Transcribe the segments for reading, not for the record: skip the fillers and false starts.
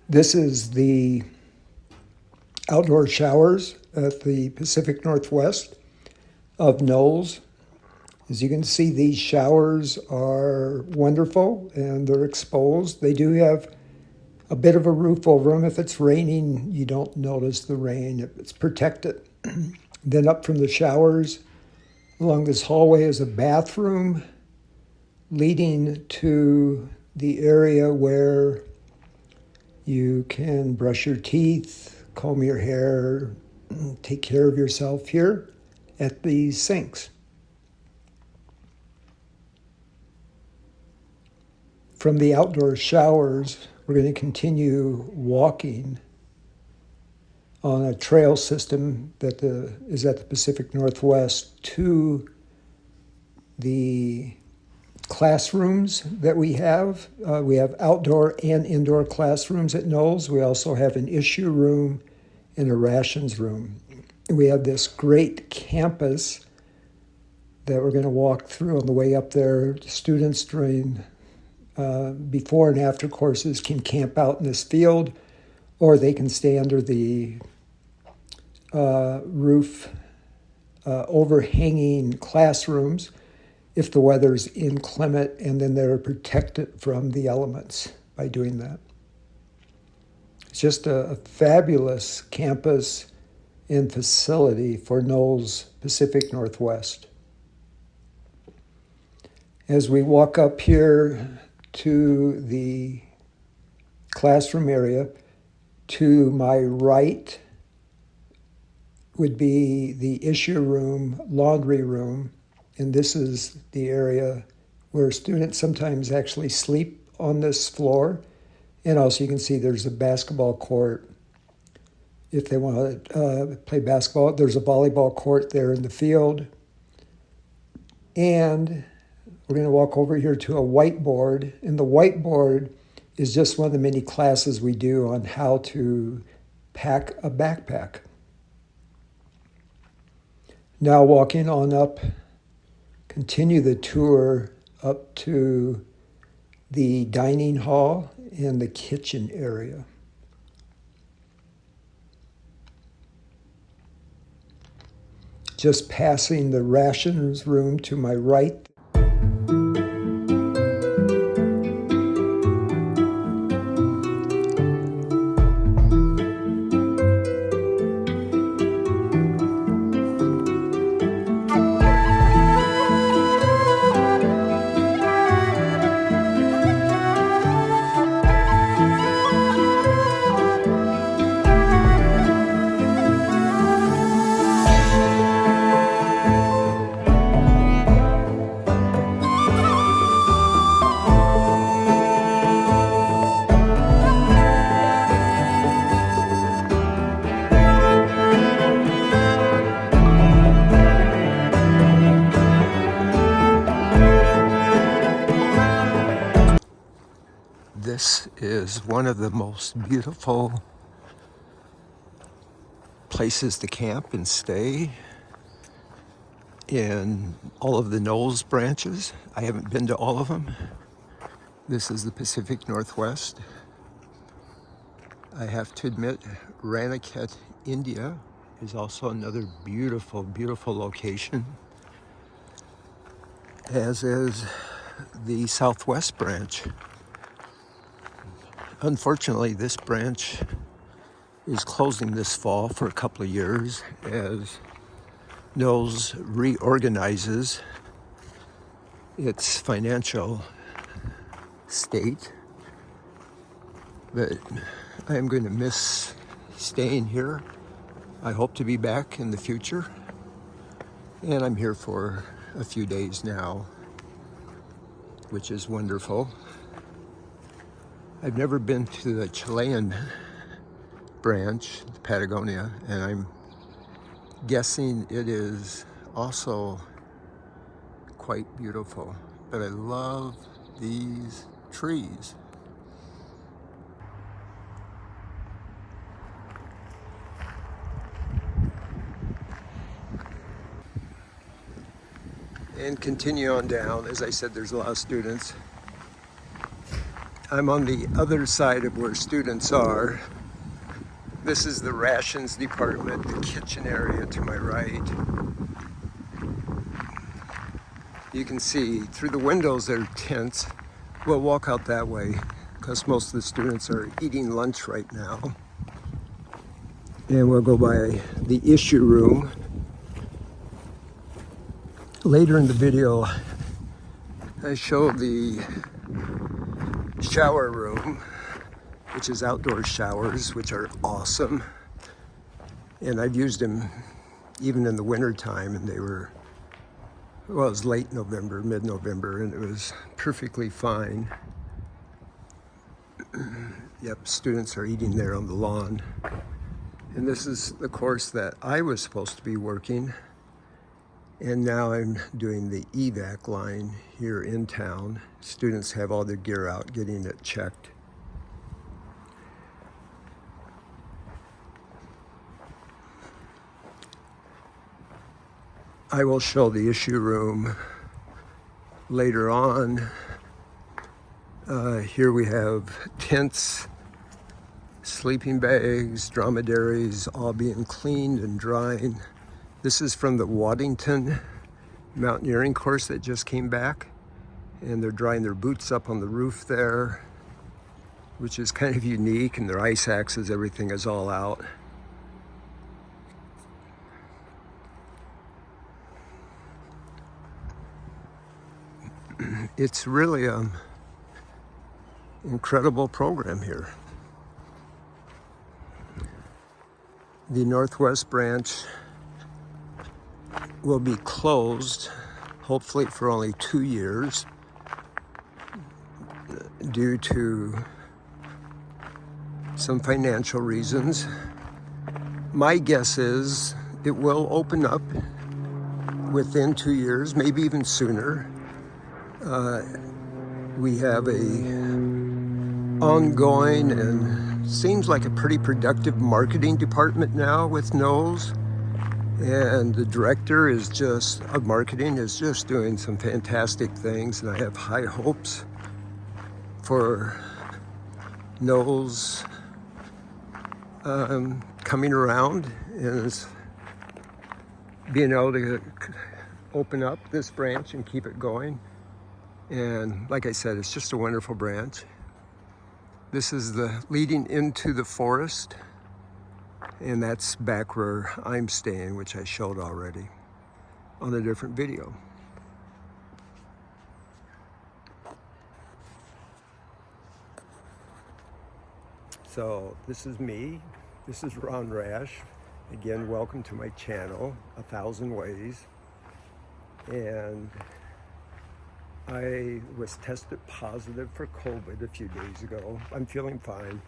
This is the outdoor showers at the Pacific Northwest of NOLS. As you can see, these showers are wonderful and they're exposed. They do have a bit of a roof over them. If it's raining, you don't notice the rain. It's protected. Then up from the showers, along this hallway is a bathroom leading to the area where you can brush your teeth, comb your hair, take care of yourself here at these sinks. From the outdoor showers, we're going to continue walking on a trail system that is at the Pacific Northwest to the classrooms that we have. We have outdoor and indoor classrooms at NOLS. We also have an issue room and a rations room. We have this great campus that we're going to walk through on the way up there. Students during before and after courses can camp out in this field, or they can stay under the roof overhanging classrooms if the weather's inclement, and then they're protected from the elements by doing that. It's just a fabulous campus and facility for NOLS Pacific Northwest. As we walk up here to the classroom area, to my right would be the issue room, laundry room, and this is the area where students sometimes actually sleep on this floor. And also you can see there's a basketball court. If they want to play basketball, there's a volleyball court there in the field. And we're going to walk over here to a whiteboard, and the whiteboard is just one of the many classes we do on how to pack a backpack. Now walking on up, continue the tour up to the dining hall and the kitchen area. Just passing the rations room to my right. This is one of the most beautiful places to camp and stay in all of the NOLS branches. I haven't been to all of them. This is the Pacific Northwest. I have to admit, Ranakhet, India is also another beautiful, beautiful location, as is the Southwest branch. Unfortunately, this branch is closing this fall for a couple of years as NOLS reorganizes its financial state. But I am going to miss staying here. I hope to be back in the future. And I'm here for a few days now, which is wonderful. I've never been to the Chilean branch, Patagonia, and I'm guessing it is also quite beautiful. But I love these trees. And continue on down. As I said, there's a lot of students. I'm on the other side of where students are. This is the rations department, the kitchen area to my right. You can see through the windows there are tents. We'll walk out that way because most of the students are eating lunch right now. And we'll go by the issue room. Later in the video, I show the shower room, which is outdoor showers, which are awesome. And I've used them even in the winter time, and they were, well, it was late November, mid-November, and it was perfectly fine. Yep, students are eating there on the lawn. And this is the course that I was supposed to be working. And now I'm doing the evac line here in town. Students have all their gear out, getting it checked. I will show the issue room later on. Here we have tents, sleeping bags, dromedaries, all being cleaned and drying. This is from the Waddington mountaineering course that just came back. And they're drying their boots up on the roof there, which is kind of unique, and their ice axes, everything is all out. It's really an incredible program here. The Northwest Branch will be closed, hopefully for only 2 years, due to some financial reasons. My guess is it will open up within 2 years, maybe even sooner. We have a ongoing and seems like a pretty productive marketing department now with NOLS. And the director is just of marketing is just doing some fantastic things, and I have high hopes for NOLS coming around and being able to open up this branch and keep it going. And like I said, it's just a wonderful branch. This is the leading into the forest, and that's back where I'm staying, which I showed already on a different video. So this is me. This is Ron Rash. Again, welcome to my channel, 1,000 Ways. And I was tested positive for COVID a few days ago. I'm feeling fine.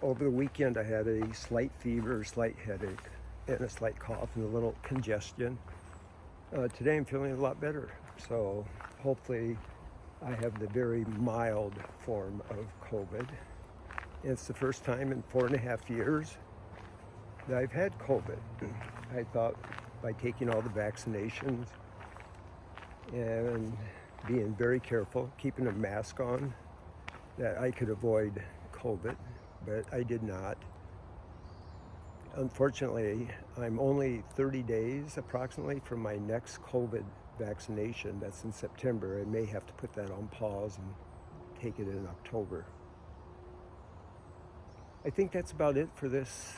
Over the weekend, I had a slight fever, slight headache, and a slight cough and a little congestion. Today, I'm feeling a lot better. So hopefully, I have the very mild form of COVID. It's the first time in 4.5 years that I've had COVID. I thought by taking all the vaccinations and being very careful, keeping a mask on, that I could avoid COVID, but I did not. Unfortunately, I'm only 30 days approximately from my next COVID vaccination. That's in September. I may have to put that on pause and take it in October. I think that's about it for this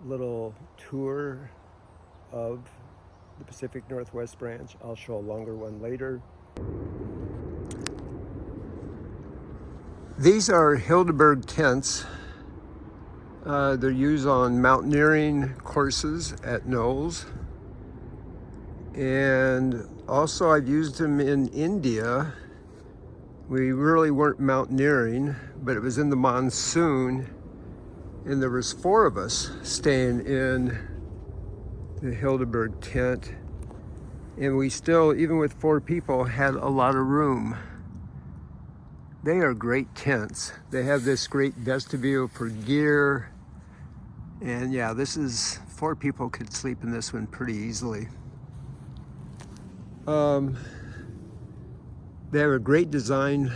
little tour of the Pacific Northwest Branch. I'll show a longer one later. These are Hildeberg tents. They're used on mountaineering courses at NOLS. And also I've used them in India. We really weren't mountaineering, but it was in the monsoon, and there was 4 of us staying in the Hildeberg tent, and we still, even with 4 people, had a lot of room. They are great tents. They have this great vestibule for gear, and yeah, this is 4 people could sleep in this one pretty easily. They have a great design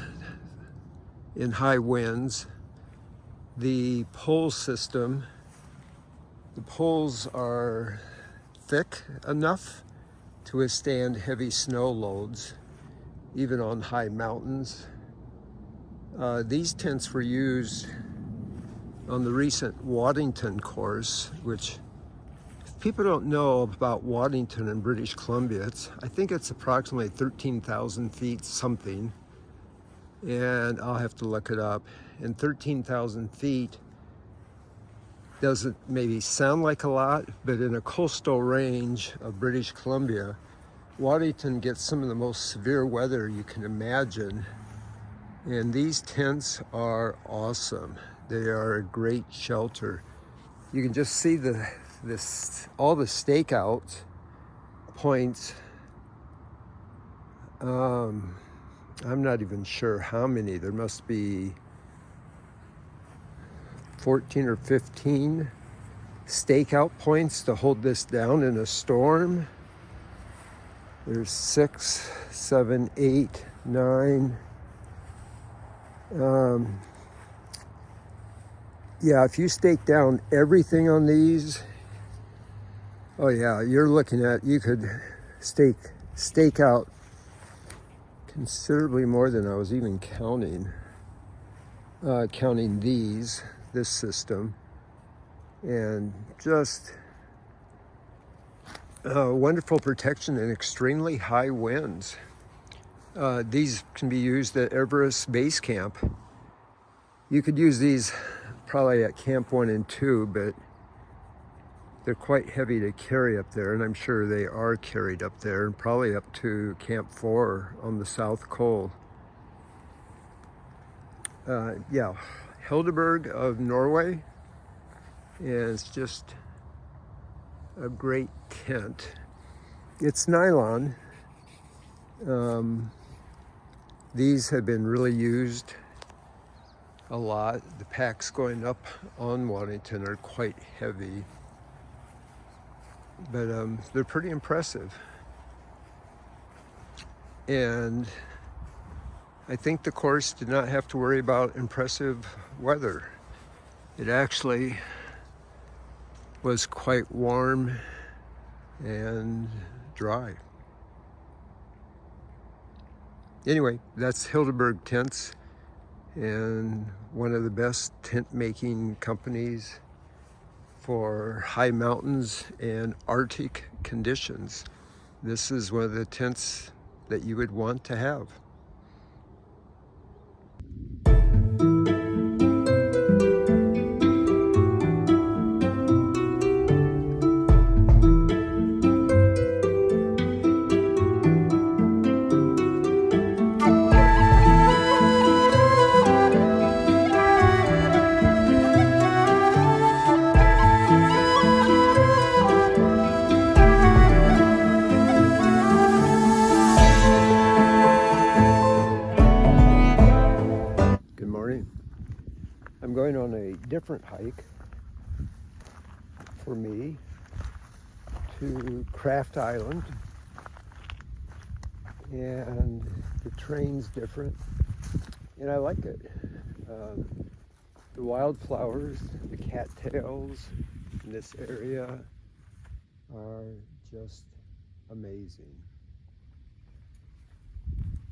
in high winds. The pole system, the poles are thick enough to withstand heavy snow loads, even on high mountains. These tents were used on the recent Waddington course, which, if people don't know about Waddington in British Columbia, I think it's approximately 13,000 feet something, and I'll have to look it up. And 13,000 feet doesn't maybe sound like a lot, but in a coastal range of British Columbia, Waddington gets some of the most severe weather you can imagine. And these tents are awesome. They are a great shelter. You can just see all the stakeout points. I'm not even sure how many. There must be 14 or 15 stakeout points to hold this down in a storm. There's 6, 7, 8, 9. Yeah, if you stake down everything on these, oh yeah, you're looking at, you could stake out considerably more than I was even counting this system, and just wonderful protection in extremely high winds. These can be used at Everest Base Camp. You could use these probably at Camp 1 and 2, but they're quite heavy to carry up there, and I'm sure they are carried up there, and probably up to Camp 4 on the South Col. Yeah, Hildeberg of Norway, and it's just a great tent. It's nylon. These have been really used a lot. The packs going up on Waddington are quite heavy, but they're pretty impressive. And I think the course did not have to worry about impressive weather. It actually was quite warm and dry. Anyway, that's Hildeberg Tents, and one of the best tent making companies for high mountains and Arctic conditions. This is one of the tents that you would want to have. I'm going on a different hike for me to Craft Island, and the terrain's different, and I like it. The wildflowers, the cattails in this area are just amazing.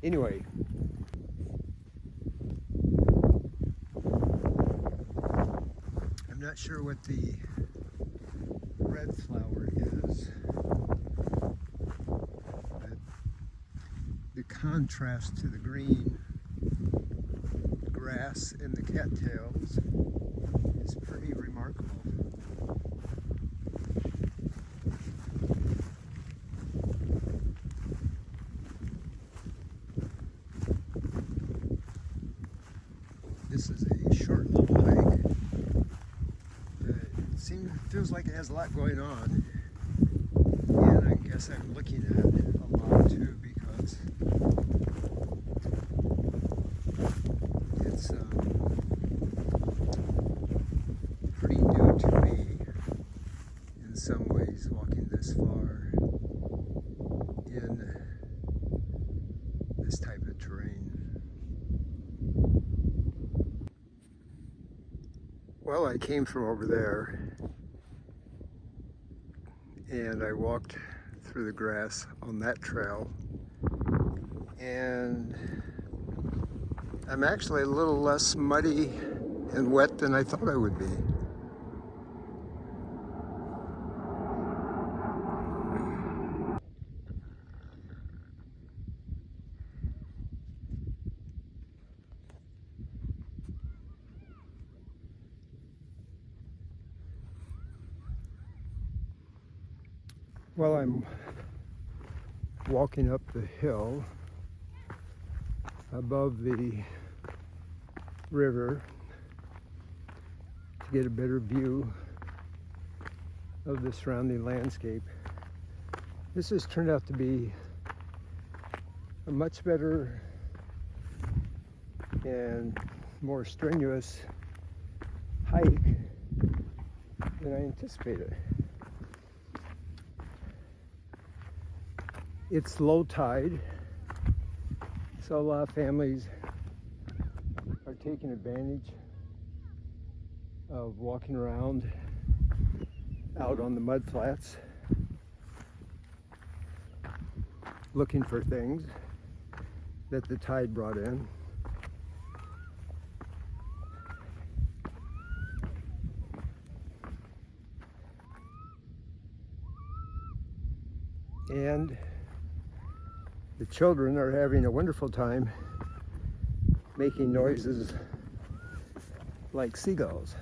Anyway, I'm not sure what the red flower is, but the contrast to the green grass and the cattails is pretty remarkable. This is a short little hike, but it feels like it has a lot going on, and I guess I'm looking at it a lot too, because it's pretty new to me in some ways, walking this far in this type of terrain. Well, I came from over there and I walked through the grass on that trail, and I'm actually a little less muddy and wet than I thought I would be. Well, I'm walking up the hill above the river to get a better view of the surrounding landscape. This has turned out to be a much better and more strenuous hike than I anticipated. It's low tide, so a lot of families are taking advantage of walking around out on the mud flats looking for things that the tide brought in. And the children are having a wonderful time making noises like seagulls.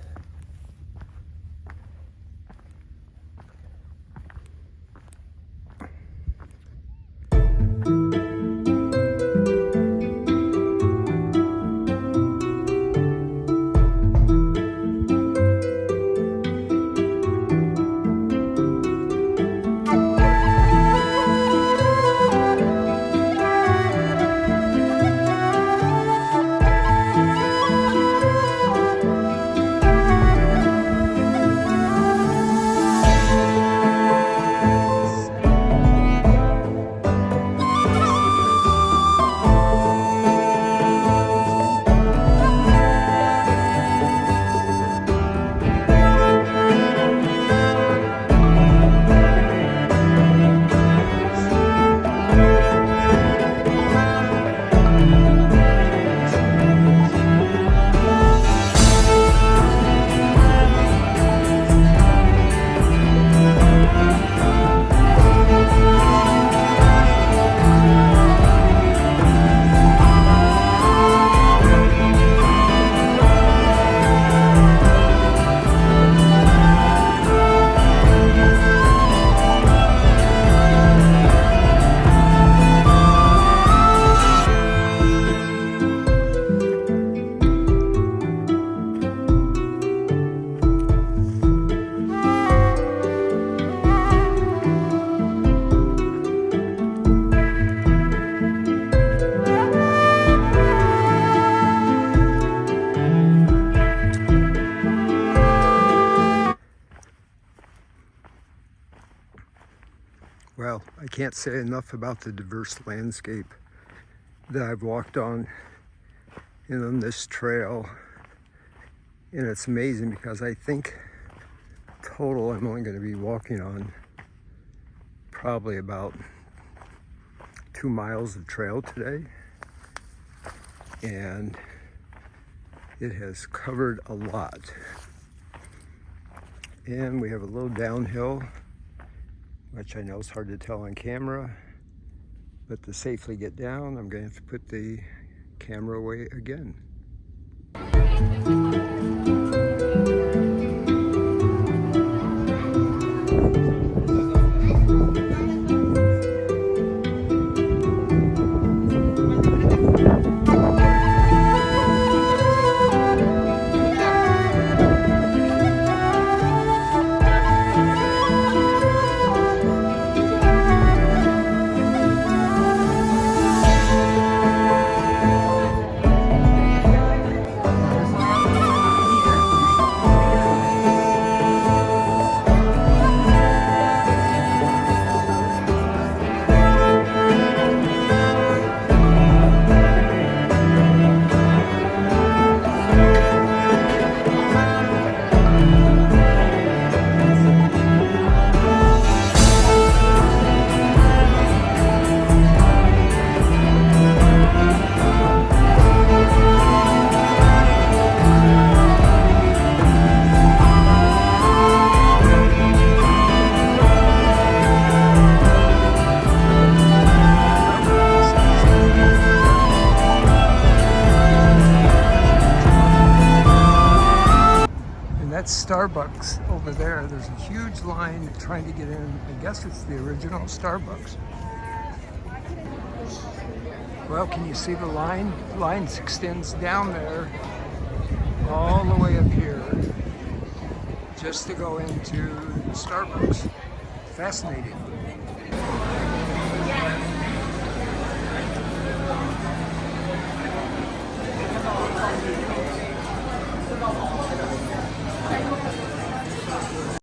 Well, I can't say enough about the diverse landscape that I've walked on and on this trail. And it's amazing because I think total I'm only going to be walking on probably about 2 miles of trail today. And it has covered a lot. And we have a little downhill, which I know is hard to tell on camera, but to safely get down, I'm going to have to put the camera away again. That's Starbucks over there. There's a huge line trying to get in. I guess it's the original Starbucks. Well, can you see the line? The line extends down there all the way up here just to go into Starbucks. Fascinating.